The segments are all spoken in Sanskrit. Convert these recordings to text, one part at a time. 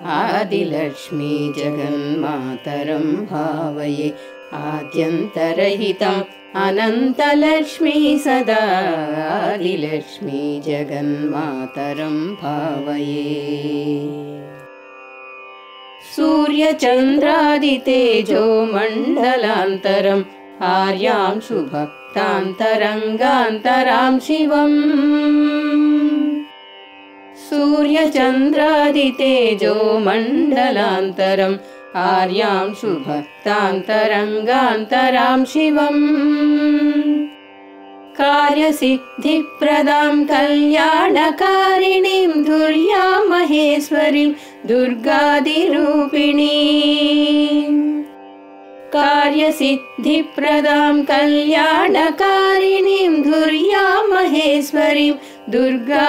आदिलक्ष्मी जगन्मातरं भावये आद्यन्तरहितम् अनन्तलक्ष्मी सदा आदिलक्ष्मी जगन्मातरं भावये सूर्यचन्द्रादितेजो मण्डलान्तरम् आर्यांशु भक्तान्तरङ्गान्तरां शिवम् सूर्यचन्द्रादितेजो मण्डलान्तरम् आर्यांशु भक्तान्तरङ्गान्तरां शिवम् कार्यसिद्धिप्रदां कल्याणकारिणीं दुर्यां महेश्वरीं दुर्गादिरूपिणीं कार्यसिद्धिप्रदां कल्याणकारिणीं दुर्यां महेश्वरीं दुर्गादिरूपिणीं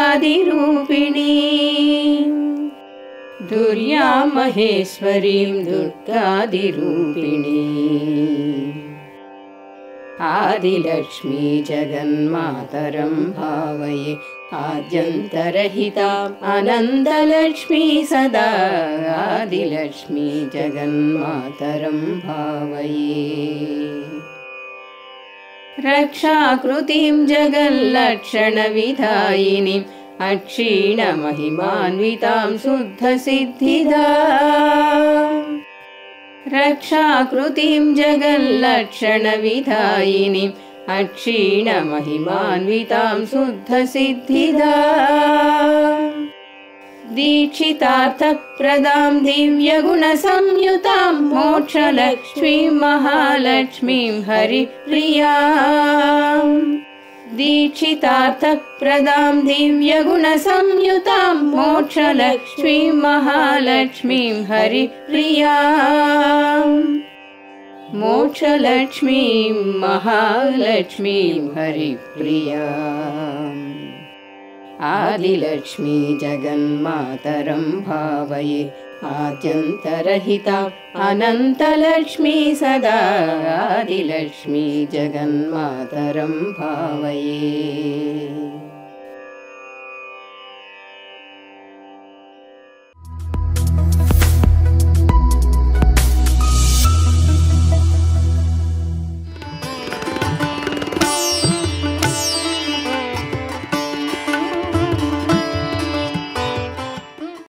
दुर्यां महेश्वरीं दुर्गादिरूपिणीम् आदिलक्ष्मी जगन्मातरं भावये आद्यन्तरहिताम् अनन्तलक्ष्मी सदा आदिलक्ष्मी जगन्मातरं भावये रक्षाकृतिं जगल्लक्षणविधायिनीम् अक्षीणमहिमान्वितां शुद्धसिद्धिदां रक्षाकृतिं जगल्लक्षणविधायिनीम् अक्षीणमहिमान्वितां शुद्धसिद्धिदां दीक्षितार्थप्रदां दिव्यगुणसंयुतां मोक्षलक्ष्मीं महालक्ष्मीं हरिप्रियां दीक्षितार्थप्रदां दिव्यगुणसंयुतां मोक्षलक्ष्मीं महालक्ष्मीं हरिप्रियां मोक्षलक्ष्मीं महालक्ष्मीं हरिप्रियाम् आदिलक्ष्मी जगन्मातरं भावये आद्यन्तरहिताम् अनन्तलक्ष्मी सदा आदिलक्ष्मी जगन्मातरं भावये।